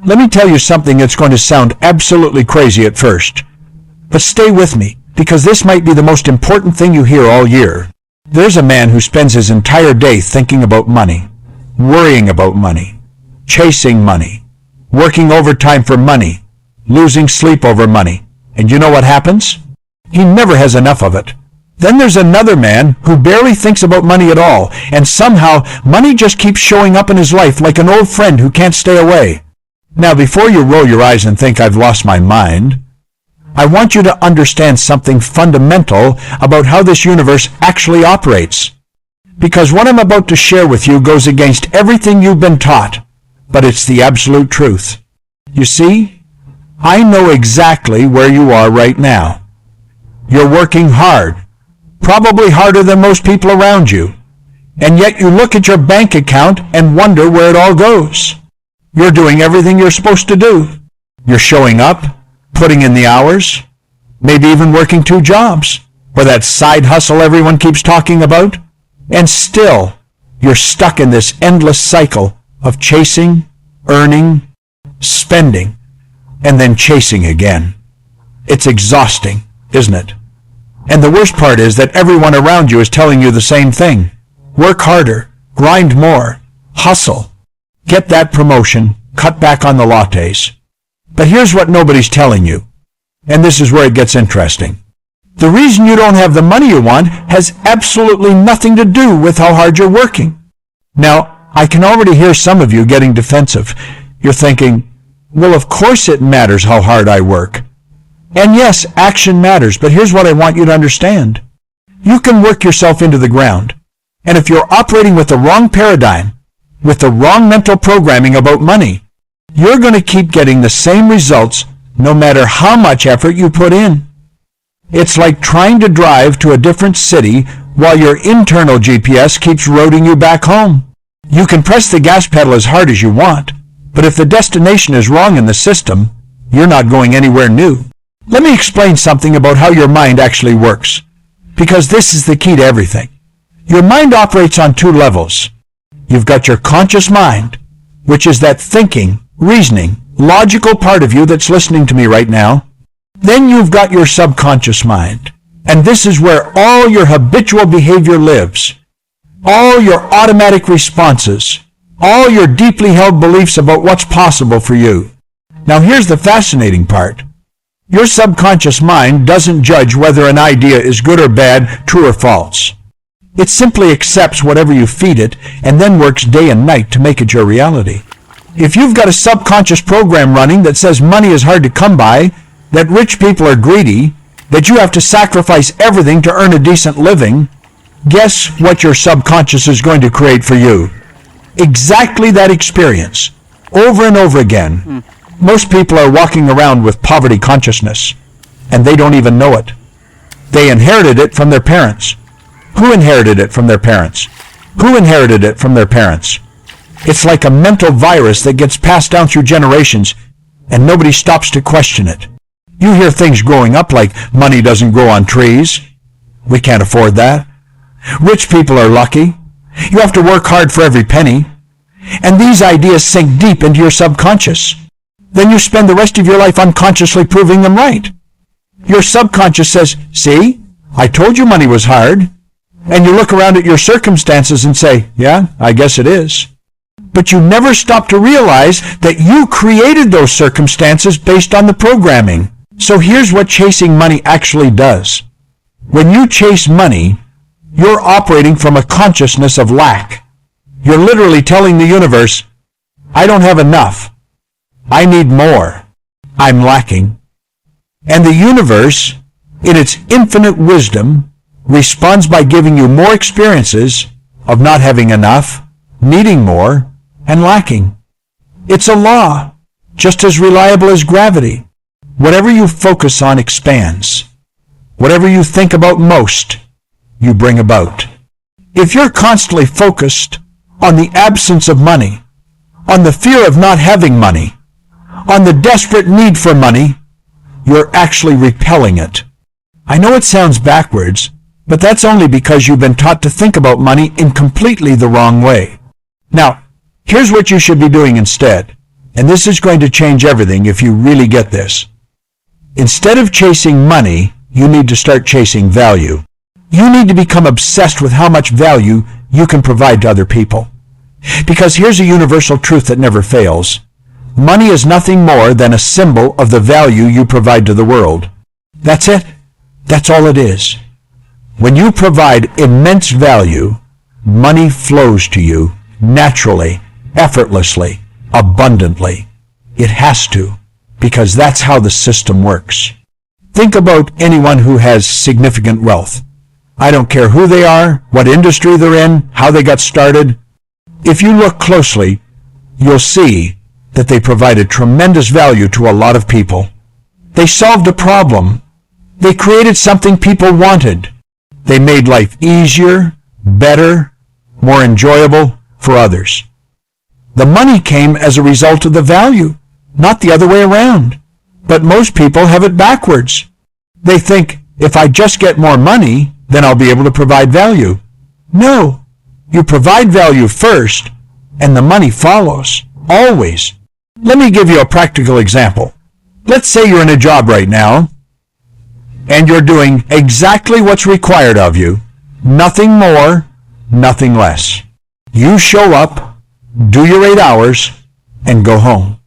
Let me tell you something that's going to sound absolutely crazy at first. But stay with me, because this might be the most important thing you hear all year. There's a man who spends his entire day thinking about money, worrying about money, chasing money, working overtime for money, losing sleep over money. And you know what happens? He never has enough of it. Then there's another man who barely thinks about money at all, and somehow money just keeps showing up in his life like an old friend who can't stay away. Now, before you roll your eyes and think I've lost my mind, I want you to understand something fundamental about how this universe actually operates. Because what I'm about to share with you goes against everything you've been taught, but it's the absolute truth. You see, I know exactly where you are right now. You're working hard, probably harder than most people around you, and yet you look at your bank account and wonder where it all goes. You're doing everything you're supposed to do. You're showing up, putting in the hours, maybe even working 2 jobs, or that side hustle everyone keeps talking about, and still you're stuck in this endless cycle of chasing, earning, spending, and then chasing again. It's exhausting, isn't it? And the worst part is that everyone around you is telling you the same thing. Work harder, grind more, hustle. Get that promotion, cut back on the lattes. But here's what nobody's telling you, and this is where it gets interesting. The reason you don't have the money you want has absolutely nothing to do with how hard you're working. Now, I can already hear some of you getting defensive. You're thinking, well, of course it matters how hard I work. And yes, action matters, but here's what I want you to understand. You can work yourself into the ground, and if you're operating with the wrong paradigm, with the wrong mental programming about money, you're going to keep getting the same results no matter how much effort you put in. It's like trying to drive to a different city while your internal GPS keeps roading you back home. You can press the gas pedal as hard as you want, but if the destination is wrong in the system, you're not going anywhere new. Let me explain something about how your mind actually works, because this is the key to everything. Your mind operates on 2 levels. You've got your conscious mind, which is that thinking, reasoning, logical part of you that's listening to me right now. Then you've got your subconscious mind, and this is where all your habitual behavior lives, all your automatic responses, all your deeply held beliefs about what's possible for you. Now here's the fascinating part. Your subconscious mind doesn't judge whether an idea is good or bad, true or false. It simply accepts whatever you feed it and then works day and night to make it your reality. If you've got a subconscious program running that says money is hard to come by, that rich people are greedy, that you have to sacrifice everything to earn a decent living, guess what your subconscious is going to create for you? Exactly that experience, over and over again. Most people are walking around with poverty consciousness, and they don't even know it. They inherited it from their parents. Who inherited it from their parents? Who inherited it from their parents? It's like a mental virus that gets passed down through generations, and nobody stops to question it. You hear things growing up like money doesn't grow on trees. We can't afford that. Rich people are lucky. You have to work hard for every penny. And these ideas sink deep into your subconscious. Then you spend the rest of your life unconsciously proving them right. Your subconscious says, see, I told you money was hard. And you look around at your circumstances and say, yeah, I guess it is. But you never stop to realize that you created those circumstances based on the programming. So here's what chasing money actually does. When you chase money, you're operating from a consciousness of lack. You're literally telling the universe, I don't have enough. I need more. I'm lacking. And the universe, in its infinite wisdom, responds by giving you more experiences of not having enough, needing more, and lacking. It's a law, just as reliable as gravity. Whatever you focus on expands. Whatever you think about most, you bring about. If you're constantly focused on the absence of money, on the fear of not having money, on the desperate need for money, you're actually repelling it. I know it sounds backwards, but that's only because you've been taught to think about money in completely the wrong way. Now, here's what you should be doing instead. And this is going to change everything if you really get this. Instead of chasing money, you need to start chasing value. You need to become obsessed with how much value you can provide to other people. Because here's a universal truth that never fails. Money is nothing more than a symbol of the value you provide to the world. That's it. That's all it is. When you provide immense value, money flows to you naturally, effortlessly, abundantly. It has to, because that's how the system works. Think about anyone who has significant wealth. I don't care who they are, what industry they're in, how they got started. If you look closely, you'll see that they provided tremendous value to a lot of people. They solved a problem. They created something people wanted. They made life easier, better, more enjoyable for others. The money came as a result of the value, not the other way around. But most people have it backwards. They think, if I just get more money, then I'll be able to provide value. No, you provide value first, and the money follows, always. Let me give you a practical example. Let's say you're in a job right now, and you're doing exactly what's required of you, nothing more, nothing less. You show up, do your 8 hours, and go home.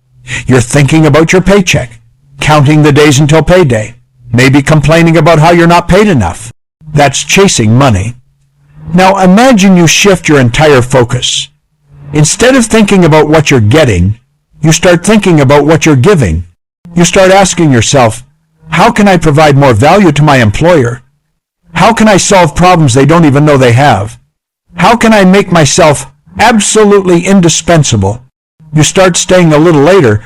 You're thinking about your paycheck, counting the days until payday, maybe complaining about how you're not paid enough. That's chasing money. Now imagine you shift your entire focus. Instead of thinking about what you're getting, you start thinking about what you're giving. You start asking yourself, how can I provide more value to my employer? How can I solve problems they don't even know they have? How can I make myself absolutely indispensable? You start staying a little later,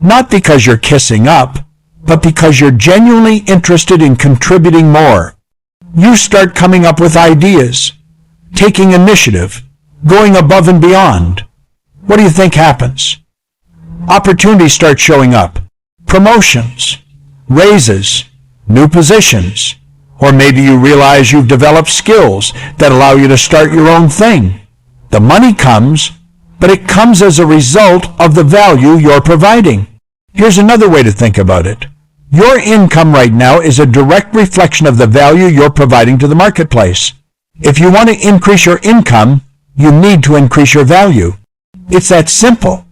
not because you're kissing up, but because you're genuinely interested in contributing more. You start coming up with ideas, taking initiative, going above and beyond. What do you think happens? Opportunities start showing up. Promotions, raises, new positions, or maybe you realize you've developed skills that allow you to start your own thing. The money comes, but it comes as a result of the value you're providing. Here's another way to think about it. Your income right now is a direct reflection of the value you're providing to the marketplace. If you want to increase your income, you need to increase your value. It's that simple.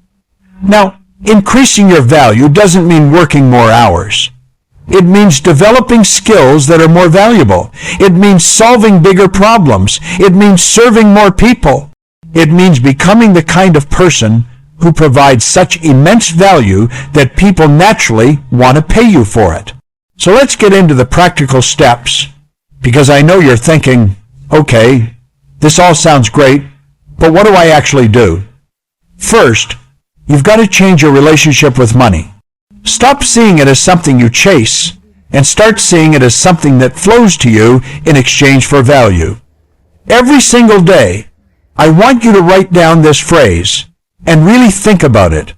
Now, increasing your value doesn't mean working more hours. It means developing skills that are more valuable. It means solving bigger problems. It means serving more people. It means becoming the kind of person who provides such immense value that people naturally want to pay you for it. So let's get into the practical steps, because I know you're thinking, okay, this all sounds great, but what do I actually do? First, you've got to change your relationship with money. Stop seeing it as something you chase and start seeing it as something that flows to you in exchange for value. Every single day, I want you to write down this phrase and really think about it.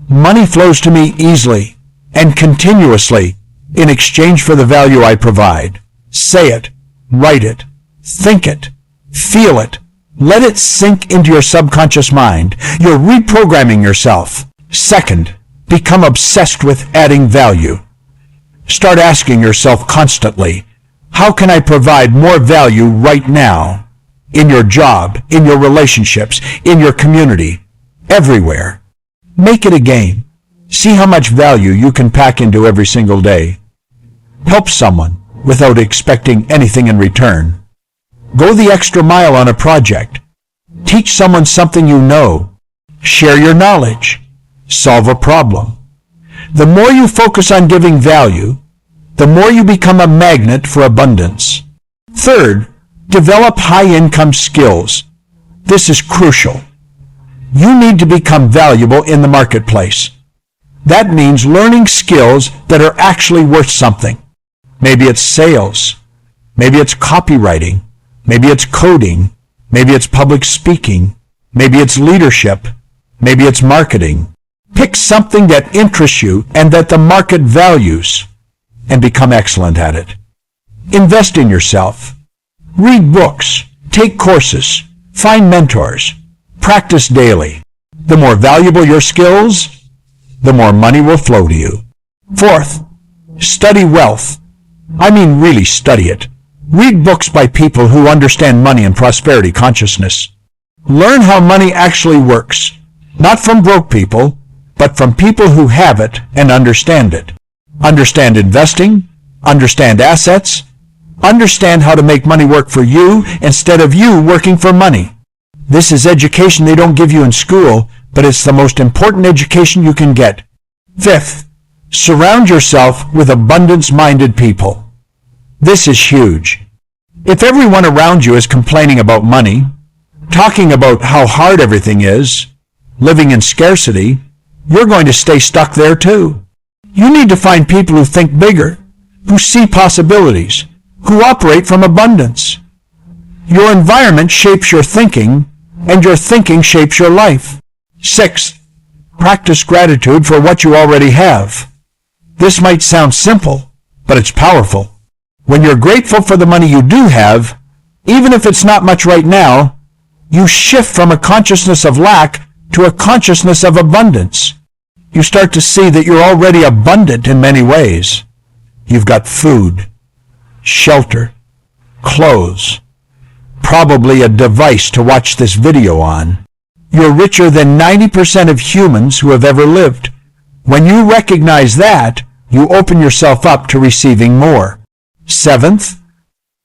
Money flows to me easily and continuously in exchange for the value I provide. Say it, write it, think it, feel it. Let it sink into your subconscious mind. You're reprogramming yourself. Second, become obsessed with adding value. Start asking yourself constantly, how can I provide more value right now? In your job, in your relationships, in your community, everywhere. Make it a game. See how much value you can pack into every single day. Help someone without expecting anything in return. Go the extra mile on a project. Teach someone something you know. Share your knowledge. Solve a problem. The more you focus on giving value, the more you become a magnet for abundance. Third, develop high-income skills. This is crucial. You need to become valuable in the marketplace. That means learning skills that are actually worth something. Maybe it's sales. Maybe it's copywriting. Maybe it's coding. Maybe it's public speaking. Maybe it's leadership. Maybe it's marketing. Pick something that interests you and that the market values and become excellent at it. Invest in yourself. Read books. Take courses. Find mentors. Practice daily. The more valuable your skills, the more money will flow to you. Fourth, study wealth. I mean really study it. Read books by people who understand money and prosperity consciousness. Learn how money actually works, not from broke people, but from people who have it and understand it. Understand investing, understand assets, understand how to make money work for you instead of you working for money. This is education they don't give you in school, but it's the most important education you can get. Fifth, surround yourself with abundance-minded people. This is huge. If everyone around you is complaining about money, talking about how hard everything is, living in scarcity, you're going to stay stuck there too. You need to find people who think bigger, who see possibilities, who operate from abundance. Your environment shapes your thinking, and your thinking shapes your life. Sixth, practice gratitude for what you already have. This might sound simple, but it's powerful. When you're grateful for the money you do have, even if it's not much right now, you shift from a consciousness of lack to a consciousness of abundance. You start to see that you're already abundant in many ways. You've got food, shelter, clothes, probably a device to watch this video on. You're richer than 90% of humans who have ever lived. When you recognize that, you open yourself up to receiving more. Seventh,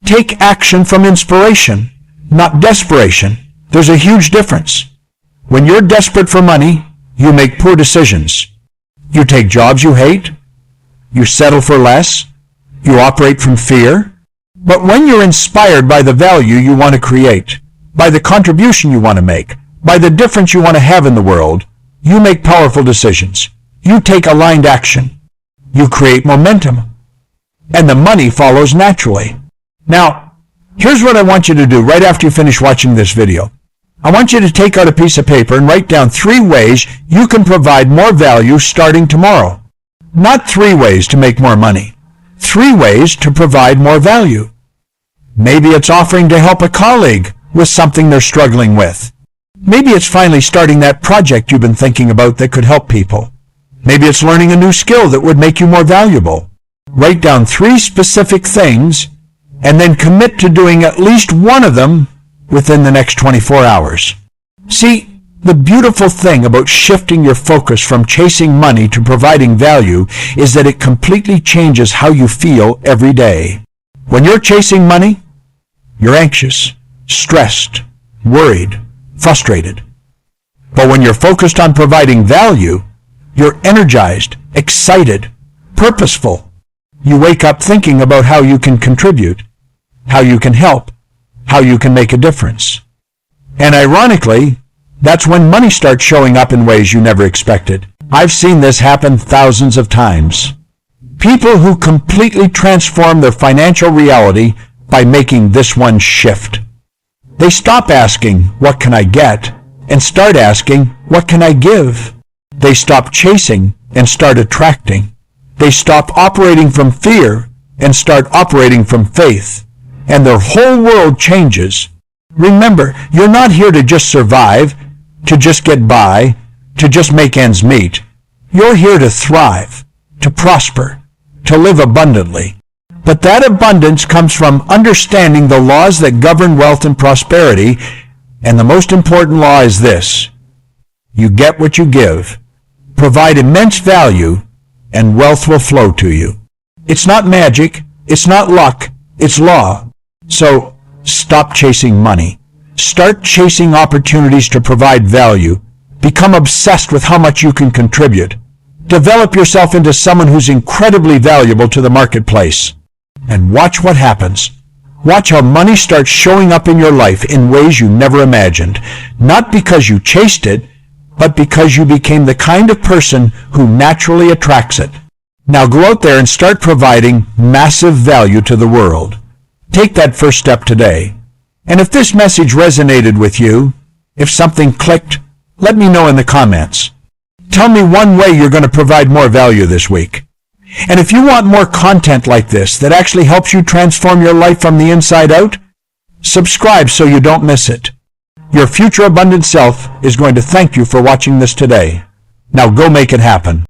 take action from inspiration, not desperation. There's a huge difference. When you're desperate for money, you make poor decisions. You take jobs you hate. You settle for less. You operate from fear. But when you're inspired by the value you want to create, by the contribution you want to make, by the difference you want to have in the world, you make powerful decisions. You take aligned action. You create momentum. And the money follows naturally. Now, here's what I want you to do right after you finish watching this video. I want you to take out a piece of paper and write down 3 ways you can provide more value starting tomorrow. Not 3 ways to make more money. 3 ways to provide more value. Maybe it's offering to help a colleague with something they're struggling with. Maybe it's finally starting that project you've been thinking about that could help people. Maybe it's learning a new skill that would make you more valuable. Write down 3 specific things and then commit to doing at least one of them within the next 24 hours. See, the beautiful thing about shifting your focus from chasing money to providing value is that it completely changes how you feel every day. When you're chasing money, you're anxious, stressed, worried, frustrated. But when you're focused on providing value, you're energized, excited, purposeful. You wake up thinking about how you can contribute, how you can help, how you can make a difference. And ironically, that's when money starts showing up in ways you never expected. I've seen this happen thousands of times. People who completely transform their financial reality by making this one shift. They stop asking, what can I get? And start asking, what can I give? They stop chasing and start attracting. They stop operating from fear and start operating from faith. And their whole world changes. Remember, you're not here to just survive, to just get by, to just make ends meet. You're here to thrive, to prosper, to live abundantly. But that abundance comes from understanding the laws that govern wealth and prosperity, and the most important law is this: you get what you give. Provide immense value, and wealth will flow to you. It's not magic, it's not luck, it's law. So, stop chasing money. Start chasing opportunities to provide value. Become obsessed with how much you can contribute. Develop yourself into someone who's incredibly valuable to the marketplace. And watch what happens. Watch how money starts showing up in your life in ways you never imagined. Not because you chased it, but because you became the kind of person who naturally attracts it. Now go out there and start providing massive value to the world. Take that first step today. And if this message resonated with you, if something clicked, let me know in the comments. Tell me one way you're going to provide more value this week. And if you want more content like this that actually helps you transform your life from the inside out, subscribe so you don't miss it. Your future abundant self is going to thank you for watching this today. Now go make it happen.